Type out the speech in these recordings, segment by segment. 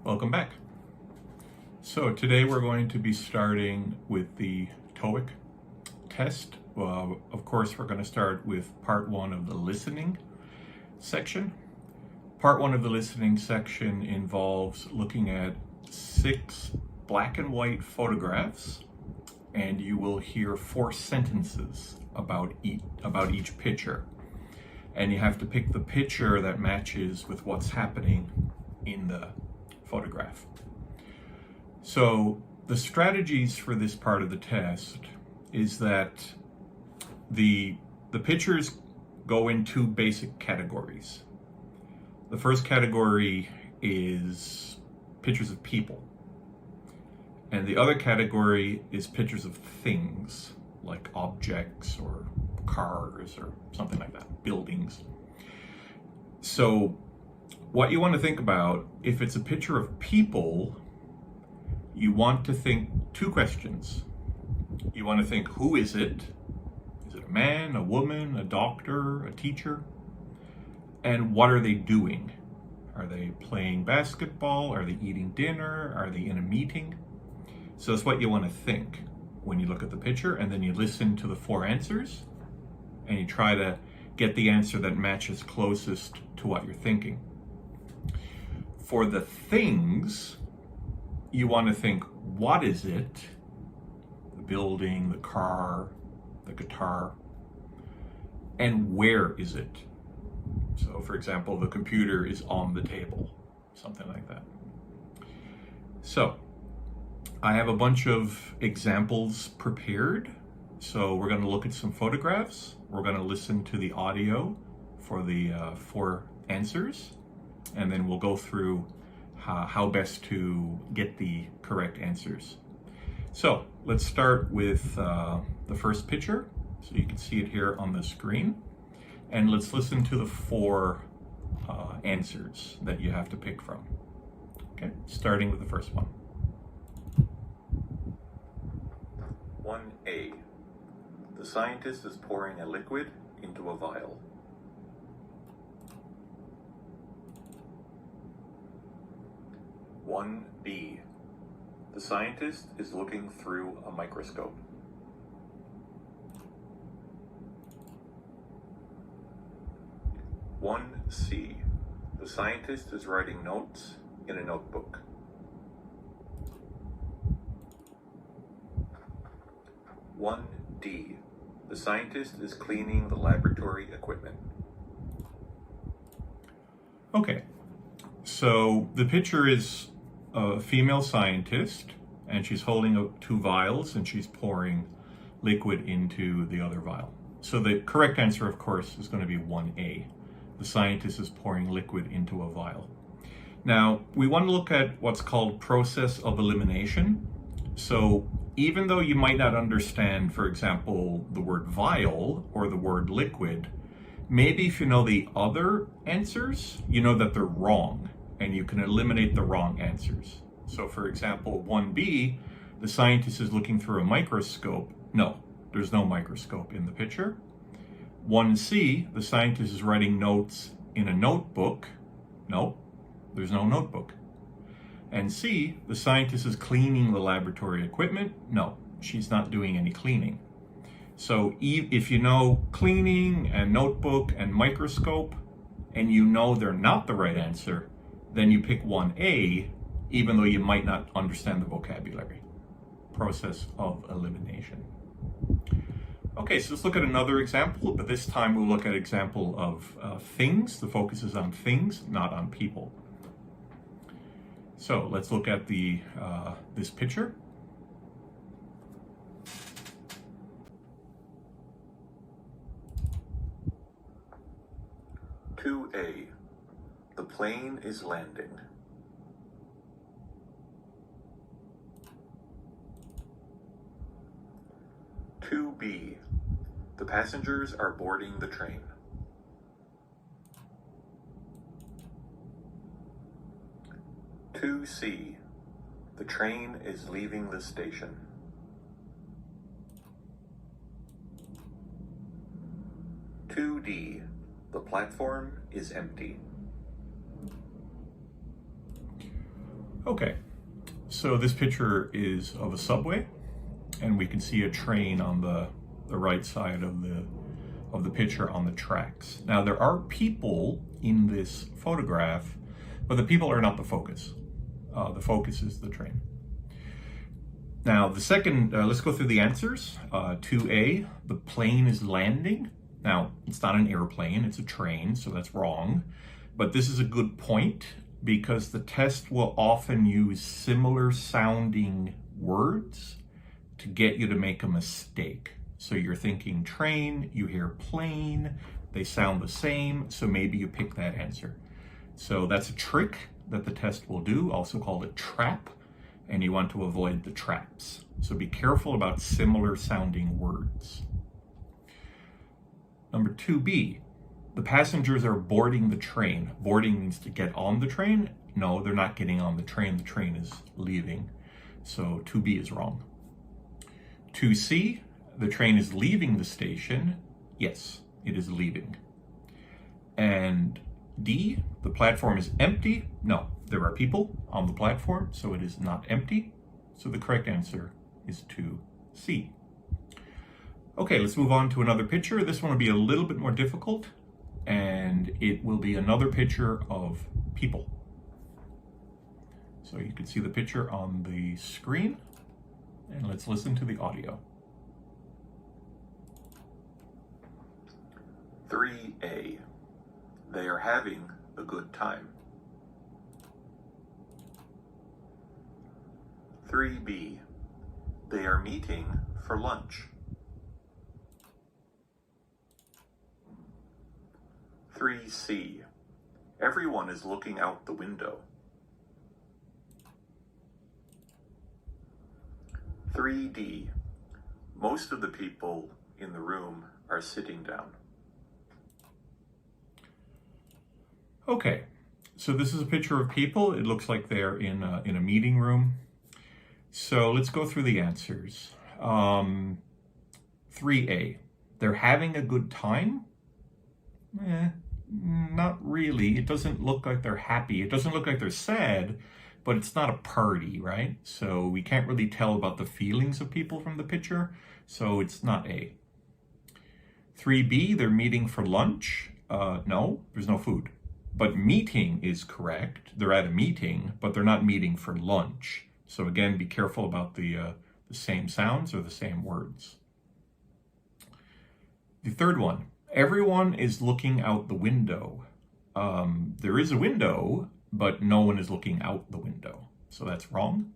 Welcome back. So today we're going to be starting with the TOEIC test. Of course, we're going to start with part one of the listening section. Part one of the listening section involves looking at 6 black and white photographs, and you will hear 4 sentences about each picture. And you have to pick the picture that matches with what's happening in the photograph. So the strategies for this part of the test is that the pictures go in 2 basic categories. The first category is pictures of people, and the other category is pictures of things, like objects or cars or something like that, buildings. So what you want to think about, if it's a picture of people, you want to think 2 questions. You want to think, who is it? Is it a man, a woman, a doctor, a teacher? And what are they doing? Are they playing basketball? Are they eating dinner? Are they in a meeting? So that's what you want to think when you look at the picture, and then you listen to the 4 answers and you try to get the answer that matches closest to what you're thinking. For the things, you want to think, what is it? The building, the car, the guitar, and where is it? So for example, the computer is on the table, something like that. So I have a bunch of examples prepared. So we're going to look at some photographs. We're going to listen to the audio for the 4 answers, and then we'll go through how best to get the correct answers. So let's start with the first picture. So you can see it here on the screen. And let's listen to the 4 answers that you have to pick from. Okay, starting with the first one. 1A. The scientist is pouring a liquid into a vial. 1B. The scientist is looking through a microscope. 1C. The scientist is writing notes in a notebook. 1D. The scientist is cleaning the laboratory equipment. Okay, so the picture is a female scientist, and she's holding up 2 vials and she's pouring liquid into the other vial. So the correct answer, of course, is going to be 1A. The scientist is pouring liquid into a vial. Now, we want to look at what's called process of elimination. So even though you might not understand, for example, the word vial or the word liquid, maybe if you know the other answers, you know that they're wrong, and you can eliminate the wrong answers. So for example, 1B, the scientist is looking through a microscope. No, there's no microscope in the picture. 1C, the scientist is writing notes in a notebook. No, there's no notebook. And C, the scientist is cleaning the laboratory equipment. No, she's not doing any cleaning. So if you know cleaning and notebook and microscope, and you know they're not the right answer, then you pick 1A, even though you might not understand the vocabulary. Process of elimination. Okay, so let's look at another example, but this time we'll look at an example of things. The focus is on things, not on people. So let's look at this picture. "2A. The plane is landing. 2B. The passengers are boarding the train. 2C. The train is leaving the station. 2D. The platform is empty. Okay, so this picture is of a subway, and we can see a train on the right side of the picture on the tracks. Now there are people in this photograph, but the people are not the focus. The focus is the train. Now the second, let's go through the answers. 2A, the plane is landing. Now it's not an airplane, it's a train, so that's wrong. But this is a good point because the test will often use similar sounding words to get you to make a mistake. So you're thinking train, you hear plane, they sound the same, so maybe you pick that answer. So that's a trick that the test will do, also called a trap, and you want to avoid the traps. So be careful about similar sounding words. Number 2B, the passengers are boarding the train. Boarding means to get on the train. No, they're not getting on the train is leaving. So 2B is wrong. 2C, the train is leaving the station. Yes, it is leaving. And D, the platform is empty. No, there are people on the platform, so it is not empty. So the correct answer is 2C. Okay, let's move on to another picture. This one will be a little bit more difficult, and it will be another picture of people. So you can see the picture on the screen, and let's listen to the audio. 3A, they are having a good time. 3B, they are meeting for lunch. 3C, everyone is looking out the window. 3D, most of the people in the room are sitting down. Okay, so this is a picture of people. It looks like they're in a meeting room. So let's go through the answers. 3A, they're having a good time? Not really. It doesn't look like they're happy. It doesn't look like they're sad, but it's not a party, right? So we can't really tell about the feelings of people from the picture, so it's not A. 3B, they're meeting for lunch. No, there's no food. But meeting is correct. They're at a meeting, but they're not meeting for lunch. So again, be careful about the same sounds or the same words. The third one, everyone is looking out the window. There is a window, but no one is looking out the window. So that's wrong.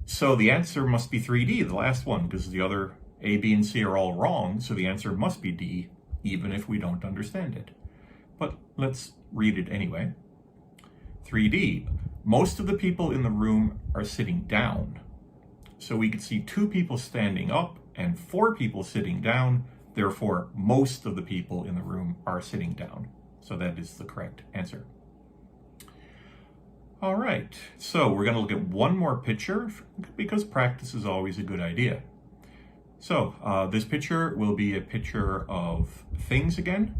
So the answer must be 3D, the last one, because the other A, B, and C are all wrong. So the answer must be D, even if we don't understand it. But let's read it anyway. 3D, most of the people in the room are sitting down. So we could see 2 people standing up and 4 people sitting down. Therefore, most of the people in the room are sitting down. So that is the correct answer. All right, so we're going to look at one more picture because practice is always a good idea. So this picture will be a picture of things again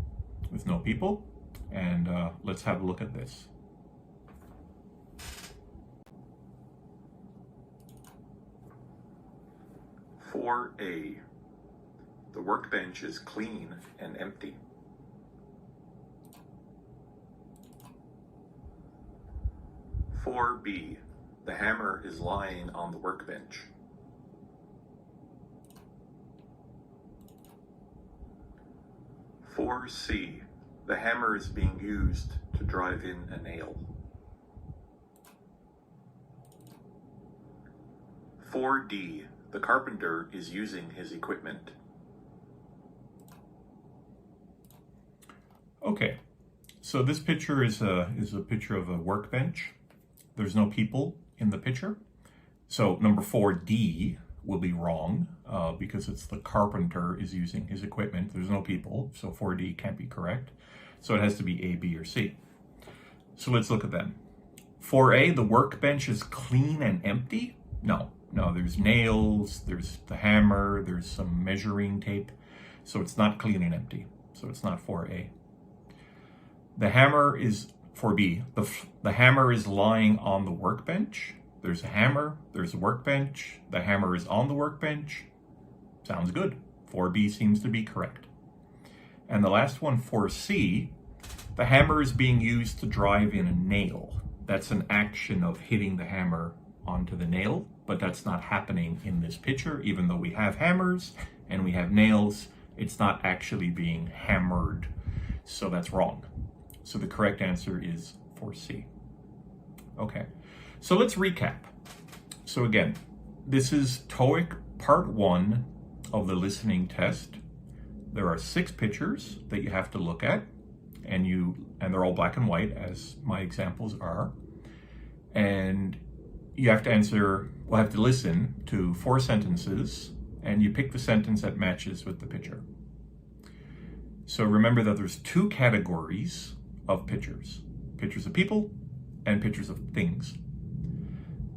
with no people. And let's have a look at this. For A, the workbench is clean and empty. 4B, the hammer is lying on the workbench. 4C, the hammer is being used to drive in a nail. 4D, the carpenter is using his equipment. Okay, so this picture is a picture of a workbench. There's no people in the picture. So number 4D will be wrong because it's the carpenter is using his equipment. There's no people, so 4D can't be correct. So it has to be A, B, or C. So let's look at them. 4A, the workbench is clean and empty? No, there's nails, there's the hammer, there's some measuring tape. So it's not clean and empty. So it's not 4A. The hammer is For B, the hammer is lying on the workbench. There's a hammer, there's a workbench, the hammer is on the workbench. Sounds good. 4B seems to be correct. And the last one, 4C, the hammer is being used to drive in a nail. That's an action of hitting the hammer onto the nail, but that's not happening in this picture. Even though we have hammers and we have nails, it's not actually being hammered. So that's wrong. So the correct answer is 4C. Okay, so let's recap. So again, this is TOEIC Part 1 of the listening test. There are 6 pictures that you have to look at, and they're all black and white, as my examples are. And you have to listen to 4 sentences, and you pick the sentence that matches with the picture. So remember that there's 2 categories of pictures. Pictures of people and pictures of things.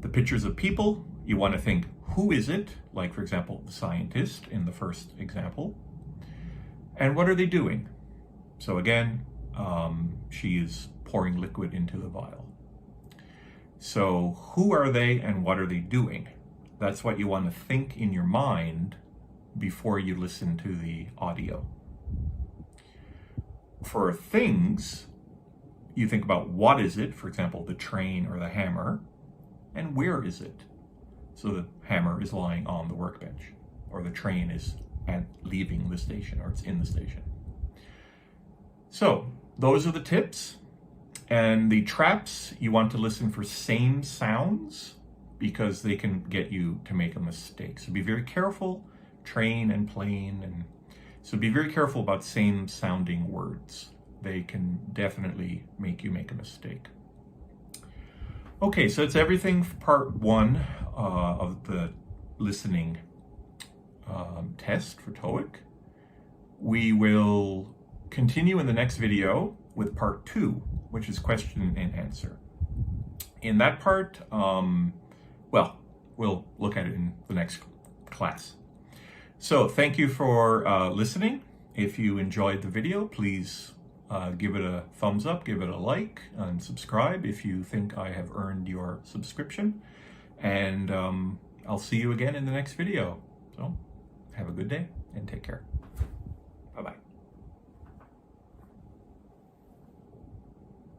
The pictures of people, you want to think, who is it? Like, for example, the scientist in the first example. And what are they doing? So again, she is pouring liquid into the vial. So who are they and what are they doing? That's what you want to think in your mind before you listen to the audio. For things, you think about what is it, for example, the train or the hammer, and where is it? So the hammer is lying on the workbench, or the train is leaving the station, or it's in the station. So those are the tips. And the traps, you want to listen for same sounds because they can get you to make a mistake. So be very careful, train and plane. And so be very careful about same sounding words. They can definitely make you make a mistake. Okay, so it's everything for part 1 of the listening test for TOEIC. We will continue in the next video with part 2, which is question and answer. In that part, we'll look at it in the next class. So thank you for listening. If you enjoyed the video, please give it a thumbs up, give it a like, and subscribe if you think I have earned your subscription. And I'll see you again in the next video. So have a good day and take care.